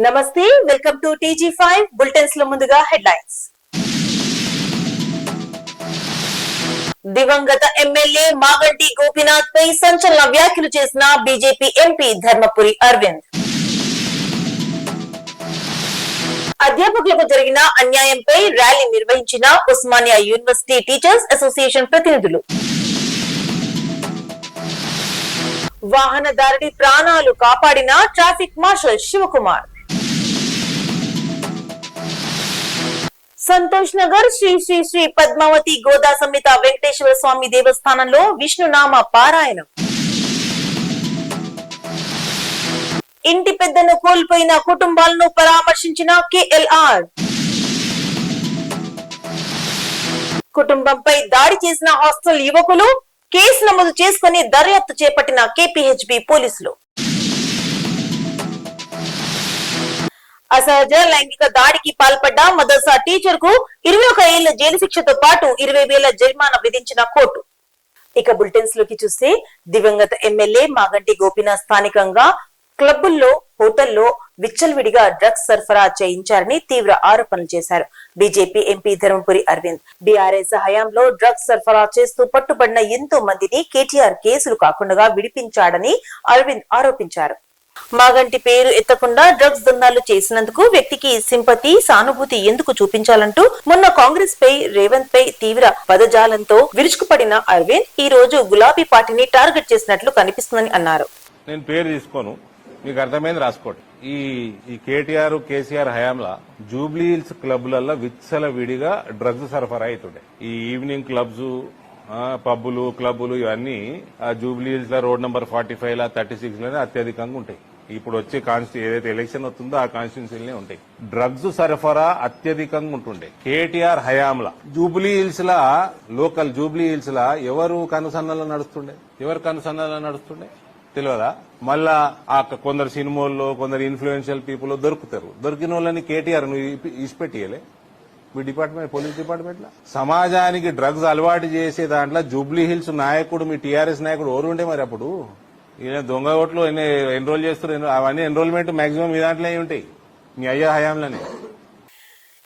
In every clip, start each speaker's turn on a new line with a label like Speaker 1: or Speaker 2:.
Speaker 1: నమస్తే, welcome to TG5 bulletins లో ముందుగా హెడ్లైన్స్. దివంగత ఎమ్మెల్యే మాగంటి గోపీనాథ్ పై సంచలన వ్యాఖ్యలు చేసిన బీజేపీ ఎంపీ ధర్మపురి అరవింద్. అధ్యాపకులకు జరిగిన అన్యాయంపై ర్యాలీ నిర్వహించిన ఉస్మానియా యూనివర్సిటీ టీచర్స్ అసోసియేషన్ ప్రతినిధులు. వాహనదారుడి ప్రాణాలు కాపాడిన ట్రాఫిక్ మార్షల్ శివకుమార్. సంతోష్ నగర్ శ్రీ శ్రీ శ్రీ పద్మావతి గోదా సమేత వెంకటేశ్వర స్వామి దేవస్థానంలో విష్ణునామ పారాయణం. ఇంటి పెద్దను కోల్పోయిన కుటుంబాలను పరామర్శించిన KLR. కుటుంబంపై దాడి చేసిన హాస్టల్ యువకులు కేసు నమోదు చేసుకుని దర్యాప్తు చేపట్టిన KPHB పోలీసులు. అసహజ లైంగిక దాడికి పాల్పడ్డ మదర్సా టీచర్ కు 21 ఏళ్ల జైలు శిక్షతో పాటు 20,000 జరిమానా విధించిన కోర్టు. ఇక బులెటిన్స్ లోకి చూస్తే, దివంగత ఎమ్మెల్యే మాగంటి గోపీనాథ్ స్థానికంగా క్లబ్బుల్లో, హోటల్లో విచ్చలవిడిగా డ్రగ్స్ సరఫరా చేయించారని తీవ్ర ఆరోపణలు చేశారు BJP MP Dharmapuri Arvind. BRS హయాంలో డ్రగ్స్ సరఫరా చేస్తూ పట్టుబడిన ఎంతో మందిని కేటీఆర్ కేసులు కాకుండా విడిపించాడని అరవింద్ ఆరోపించారు. మాగంటి పేరు ఎత్తకుండా డ్రగ్స్ దందాలు చేసినందుకు వ్యక్తికి సింపతి, సానుభూతి ఎందుకు చూపించాలంటూ మొన్న కాంగ్రెస్ పై, రేవంత్ పై తీవ్ర పదజాలంతో విరుచుకుపడిన అరవింద్ ఈ రోజు గులాబీ పార్టీని టార్గెట్ చేసినట్లు కనిపిస్తుందని అన్నారు.
Speaker 2: నేను పేరు తీసుకోను, మీకు అర్థమైంది రాసుకోండి. ఈ కేటీఆర్, కేసీఆర్ హయాంలా జూబ్లీ హిల్స్ క్లబ్లలో విచ్చల విడిగా డ్రగ్స్ సరఫరా అవుతుండే. ఈ ఈవినింగ్ క్లబ్స్, పబ్బులు, క్లబ్బులు ఇవన్నీ ఆ జూబ్లీ హిల్స్ లో రోడ్ నెంబర్ 45 లా 36 లోనే అత్యధికంగా ఉంటాయి. ఇప్పుడు వచ్చే ఏదైతే ఎలక్షన్ వస్తుందో ఆ కాన్స్టిట్యున్సీలనే ఉంటాయి. డ్రగ్స్ సరఫరా అత్యధికంగా ఉంటుండే కేటీఆర్ హయాంలా. జూబ్లీ హిల్స్ లా, లోకల్ జూబ్లీ హిల్స్ లా ఎవరు కనుసన్నలో నడుస్తుండే తెలియదా? మళ్ళా కొందరు సినిమాల్లో, కొందరు ఇన్ఫ్లుయెన్షియల్ పీపుల్ దొరుకుతారు. దొరికిన వాళ్ళని కేటీఆర్ ఇచ్చిపెట్టియలే మీ డిపార్ట్మెంట్, పోలీస్ డిపార్ట్మెంట్ లో. సమాజానికి డ్రగ్స్ అలవాటు చేసే దాంట్లో జూబ్లీ హిల్స్ నాయకుడు, మీ టీఆర్ఎస్ నాయకుడు ఎవరు ఉండే మరి అప్పుడు? ఈయన దొంగ ఓట్లు ఎన్రోల్ చేస్తారు, అవన్నీ ఎన్రోల్మెంట్ మాక్సిమం ఈ దాంట్లో ఉంటాయి మీ అయ్యా హయాంలోనే.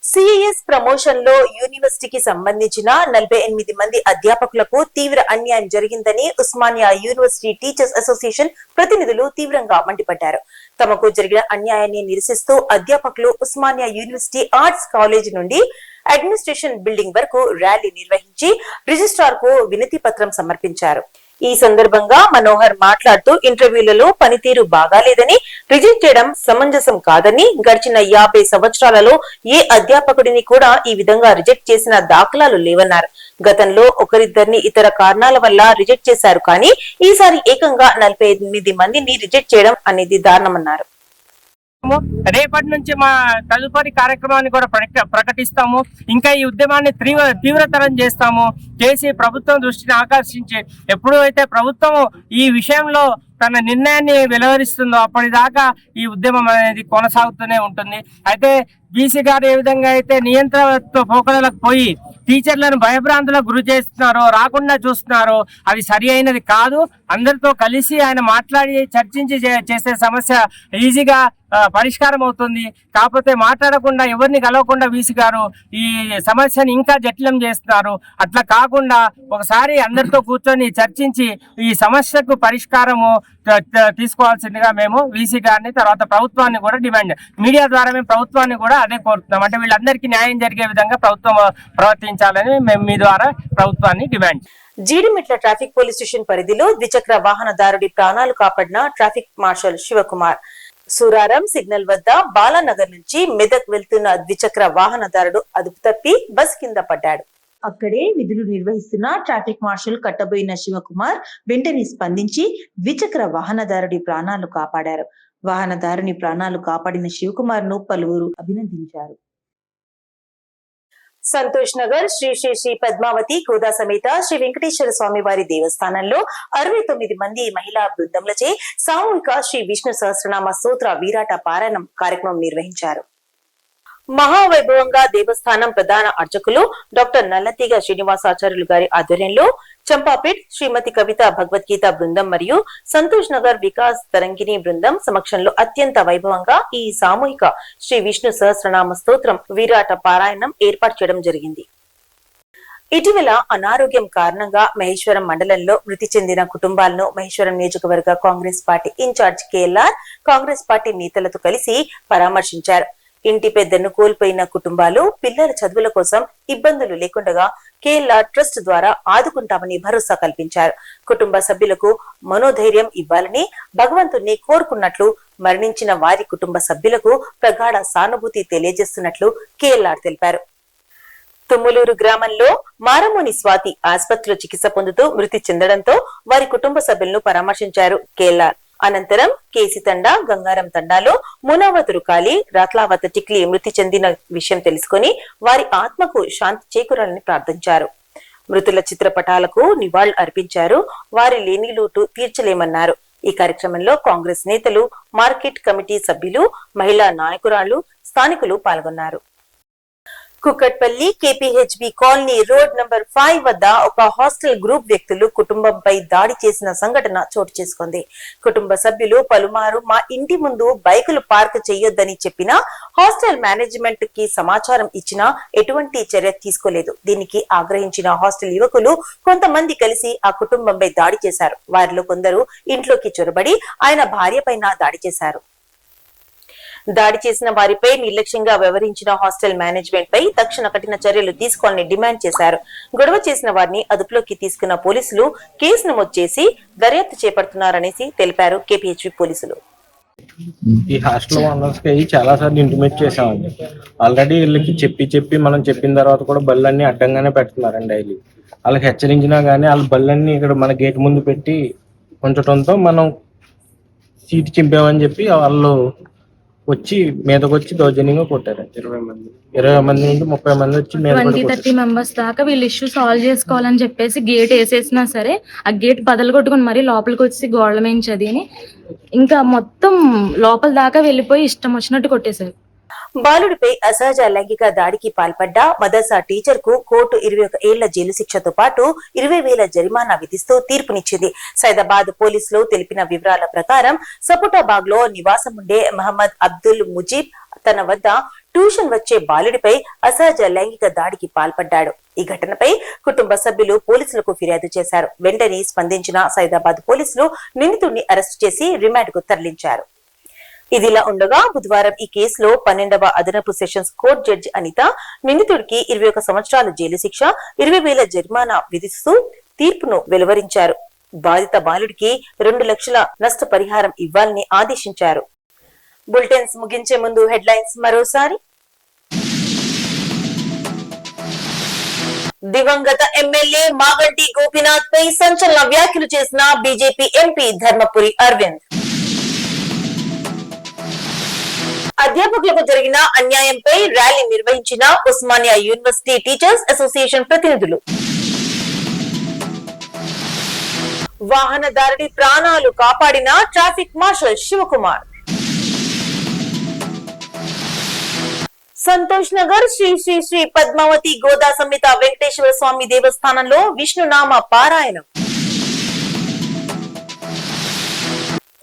Speaker 1: సిఐఎస్ ప్రమోషన్ లో యూనివర్సిటీకి సంబంధించిన 48 మంది అధ్యాపకులకు తీవ్ర అన్యాయం జరిగిందని ఉస్మానియా యూనివర్సిటీ టీచర్స్ అసోసియేషన్ ప్రతినిధులు తీవ్రంగా మండిపడ్డారు. తమకు జరిగిన అన్యాయాన్ని నిరసిస్తూ అధ్యాపకులు ఉస్మానియా యూనివర్సిటీ ఆర్ట్స్ కాలేజ్ నుండి అడ్మినిస్ట్రేషన్ బిల్డింగ్ వరకు ర్యాలీ నిర్వహించి రిజిస్ట్రార్ కు వినతి పత్రం సమర్పించారు. ఈ సందర్భంగా మనోహర్ మాట్లాడుతూ ఇంటర్వ్యూలలో పనితీరు బాగాలేదని, రిజెక్ట్ చేయడం సమంజసం కాదని, గడిచిన 50 సంవత్సరాలలో ఏ అధ్యాపకుడిని కూడా ఈ విధంగా రిజెక్ట్ చేసిన దాఖలాలు లేవన్నారు. గతంలో ఒకరిద్దరిని ఇతర కారణాల వల్ల రిజెక్ట్ చేశారు, కానీ ఈసారి ఏకంగా 48 మందిని రిజెక్ట్ చేయడం అనేది దారుణమన్నారు.
Speaker 3: రేపటి నుంచి మా తదుపరి కార్యక్రమాన్ని కూడా ప్రకటిస్తాము. ఇంకా ఈ ఉద్యమాన్ని తీవ్రతరం చేసి ప్రభుత్వం దృష్టిని ఆకర్షించి, ఎప్పుడు అయితే ప్రభుత్వం ఈ విషయంలో తన నిర్ణయాన్ని వెలువరిస్తుందో అప్పటిదాకా ఈ ఉద్యమం అనేది కొనసాగుతూనే ఉంటుంది. అయితే బీసీ గారు ఏ విధంగా అయితే నియంత్రణ పోకడలకు పోయి టీచర్లను భయభ్రాంతులకు గురి చేస్తున్నారో, రాకుండా చూస్తున్నారో, అది సరి అయినది కాదు. అందరితో కలిసి ఆయన మాట్లాడి చర్చించి చేసే సమస్య ఈజీగా పరిష్కారం అవుతుంది. కాకపోతే మాట్లాడకుండా, ఎవరిని కలవకుండా బీసీ గారు ఈ సమస్యను ఇంకా జటిలం చేస్తున్నారు. అట్లా కాకుండా ఒకసారి అందరితో కూర్చొని చర్చించి ఈ సమస్యకు పరిష్కారము తీసుకోవాల్సిందిగా మేము వీసీ గారిని, తర్వాత ప్రభుత్వాన్ని కూడా డిమాండ్, మీడియా ద్వారా మేము ప్రభుత్వాన్ని కూడా అదే కోరుతున్నాం. అంటే వీళ్ళందరికీ న్యాయం జరిగే విధంగా ప్రభుత్వం ప్రవర్తించాలని మేము మీ ద్వారా ప్రభుత్వాన్ని demand.
Speaker 1: Jeedimetla traffic police station పరిధిలో ద్విచక్ర వాహనదారుడి ప్రాణాలు కాపాడిన traffic marshal Shivakumar. Suraram signal వద్ద బాలానగర్ నుంచి మెదక్ వెళ్తున్న ద్విచక్ర వాహనదారుడు అదుపు తప్పి బస్ కింద పడ్డాడు. అక్కడే విధులు నిర్వహిస్తున్న ట్రాఫిక్ మార్షల్ కట్టబోయిన శివకుమార్ వెంటనే స్పందించి ద్విచక్ర వాహనదారుడి ప్రాణాలు కాపాడారు. వాహనదారుని ప్రాణాలు కాపాడిన శివకుమార్ ను పలువురు అభినందించారు. సంతోష్ నగర్ శ్రీ శ్రీ శ్రీ పద్మావతి గోదా సమేత శ్రీ వెంకటేశ్వర స్వామి వారి దేవస్థానంలో 69 మంది మహిళా బృందములచే సామూహిక శ్రీ విష్ణు సహస్రనామ స్తోత్ర వీరాట పారాయణం కార్యక్రమం నిర్వహించారు. మహావైభవంగా దేవస్థానం ప్రధాన అర్చకులు డాక్టర్ నల్లతీగ శ్రీనివాసాచార్యులు గారి ఆధ్వర్యంలో చంపాపేట్ శ్రీమతి కవిత భగవద్గీత బృందం మరియు సంతోష్ నగర్ వికాస్ తరంగిణి బృందం సమక్షంలో అత్యంత వైభవంగా ఈ సామూహిక శ్రీ విష్ణు సహస్రనామ స్తోత్రం విరాట పారాయణం ఏర్పాటు చేయడం జరిగింది. ఇటీవల అనారోగ్యం కారణంగా మహేశ్వరం మండలంలో మృతి చెందిన కుటుంబాలను మహేశ్వరం నియోజకవర్గ Congress party incharge KLR Congress party నేతలతో కలిసి పరామర్శించారు. ఇంటి పెద్దను కోల్పోయిన కుటుంబాలు పిల్లల చదువుల కోసం ఇబ్బందులు లేకుండా కేఎల్ఆర్ ట్రస్ట్ ద్వారా ఆదుకుంటామని భరోసా కల్పించారు. కుటుంబ సభ్యులకు మనోధైర్యం ఇవ్వాలని భగవంతుణ్ణి కోరుకున్నట్లు, మరణించిన వారి కుటుంబ సభ్యులకు ప్రగాఢ సానుభూతి తెలియజేస్తున్నట్లు కేఎల్ఆర్ తెలిపారు. తుమ్మలూరు గ్రామంలో మారమోని స్వాతి ఆసుపత్రిలో చికిత్స పొందుతూ మృతి చెందడంతో వారి కుటుంబ సభ్యులను పరామర్శించారు కేఎల్ఆర్. అనంతరం కేసి తండా, గంగారం తండాలో మునావతురు కాలి, రాత్లావత టిక్లీ మృతి చెందిన విషయం తెలుసుకుని వారి ఆత్మకు శాంతి చేకూరాలని ప్రార్థించారు. మృతుల చిత్రపటాలకు నివాళులు అర్పించారు. వారి లేని లోటు తీర్చలేమన్నారు. ఈ కార్యక్రమంలో కాంగ్రెస్ నేతలు, మార్కెట్ కమిటీ సభ్యులు, మహిళా నాయకురాళ్లు, స్థానికులు పాల్గొన్నారు. Kukatpally KPHB colony road number 5 వద్ద ఒక హాస్టల్ గ్రూప్ వ్యక్తులు కుటుంబంపై దాడి చేసిన సంఘటన చోటు చేసుకుంది. కుటుంబ సభ్యులు పలుమారు మా ఇంటి ముందు బైకులు పార్క్ చేయొద్దని చెప్పినా, హాస్టల్ మేనేజ్మెంట్ కి సమాచారం ఇచ్చినా ఎటువంటి చర్య తీసుకోలేదు. దీనికి ఆగ్రహించిన హాస్టల్ యువకులు కొంతమంది కలిసి ఆ కుటుంబంపై దాడి చేశారు. వారిలో కొందరు ఇంట్లోకి చొరబడి ఆయన భార్య పైన దాడి చేశారు. దాడి చేసిన వారిపై నిర్లక్ష్యంగా వ్యవహరించిన హాస్టల్ మేనేజ్మెంట్ పై తక్షణ కఠిన చర్యలు తీసుకోవాలని డిమాండ్ చేశారు. గొడవ చేసిన వారిని అదుపులోకి తీసుకున్న పోలీసులు కేసు నమోదు చేసి దర్యాప్తు చేపడుతున్నారనేసి తెలిపారు కేపీహెచ్బి పోలీసులు.
Speaker 4: ఈ హాస్టల్ ఓనర్స్ కి చాలా సార్లు ఇంటిమేట్ చేసామండి. ఆల్రెడీ వీళ్ళకి చెప్పి మనం చెప్పిన తర్వాత కూడా బళ్ళన్నీ అడ్డంగానే పెడుతున్నారండి. డైలీ వాళ్ళకి హెచ్చరించినా గానీ వాళ్ళ బళ్ళన్నీ ఇక్కడ మన గేట్ ముందు పెట్టి ఉంచడంతో మనం సీటు చింపామని చెప్పి వాళ్ళు వచ్చి మీదకి వచ్చి దౌర్జన్యంగా కొట్టారు. 20 మంది నుంచి 30 మంది వచ్చి
Speaker 5: 20-30 మెంబర్స్ దాకా వీళ్ళు ఇష్యూ సాల్వ్ చేసుకోవాలని చెప్పేసి గేట్ వేసేసినా సరే ఆ గేట్ బదలు కొట్టుకుని మరీ లోపలికి వచ్చి గోడల మీద చదివి ఇంకా మొత్తం లోపల దాకా వెళ్ళిపోయి ఇష్టం వచ్చినట్టు కొట్టేశారు.
Speaker 1: బాలుడిపై అసహజ లైంగిక దాడికి పాల్పడ్డ మదర్సా టీచర్ కు కోర్టు 21 ఏళ్ల జైలు శిక్షతో పాటు 20,000 జరిమానా విధిస్తూ తీర్పునిచ్చింది. సైదాబాద్ పోలీసులు తెలిపిన వివరాల ప్రకారం సపోటాబాగ్ లో నివాసం ఉండే మహమ్మద్ అబ్దుల్ ముజీబ్ తన వద్ద ట్యూషన్ వచ్చే బాలుడిపై అసహజ లైంగిక దాడికి పాల్పడ్డాడు. ఈ ఘటనపై కుటుంబ సభ్యులు పోలీసులకు ఫిర్యాదు చేశారు. వెంటనే స్పందించిన సైదాబాద్ పోలీసులు నిందితుడిని అరెస్టు చేసి రిమాండ్ కు తరలించారు. ఇదిలా ఉండగా బుధవారం ఈ కేసులో 12వ అదనపు సెషన్స్ కోర్టు జడ్జి అనిత నిందితుడికి 21 సంవత్సరాల జైలు శిక్ష, 20,000 జరిమానా విధిస్తూ తీర్పును వెలువరించారు. బాధిత బాలుడికి 2 లక్షల నష్టపరిహారం ఇవ్వాలని ఆదేశించారు. బులెటిన్స్ ముగించే ముందు హెడ్లైన్స్ మరోసారి. దివంగత ఎమ్మెల్యే మాగంటి గోపీనాథ్ పై సంచలన వ్యాఖ్యలు చేసిన బీజేపీ ఎంపీ ధర్మపురి అరవింద్. అధ్యాపకులకు జరిగిన అన్యాయంపై ర్యాలీ నిర్వహించిన ఉస్మానియా యూనివర్సిటీ టీచర్స్ అసోసియేషన్ ప్రతినిధులు. వాహనదారుడి ప్రాణాలు కాపాడిన ట్రాఫిక్ మార్షల్ శివకుమార్. సంతోష్ నగర్ శ్రీ శ్రీ శ్రీ పద్మావతి గోదా సమేత వెంకటేశ్వర స్వామి దేవస్థానంలో విష్ణునామ పారాయణం.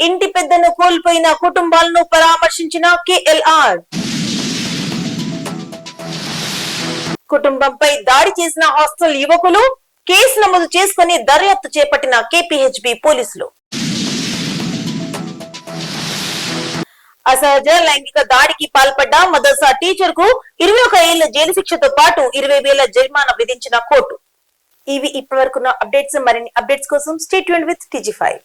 Speaker 1: ఇంటి పెద్దను కోల్పోయిన కుటుంబాలను పరామర్శించిన కేఎల్ఆర్. కుటుంబంపై దాడి చేసిన హాస్టల్ యువకులు కేసు నమోదు చేసుకుని దర్యాప్తు చేపట్టిన కేపీహెచ్బి పోలీసులు. అసహజ లైంగిక దాడికి పాల్పడ్డ మదర్సా టీచర్ కు 21 ఏళ్ల జైలు శిక్షతో పాటు 20,000 జరిమానా విధించిన కోర్టు. ఇవి ఇప్పటివరకున్న అప్డేట్స్. మరిన్ని అప్డేట్స్ కోసం స్టే ట్యూన్డ్ విత్ TG5.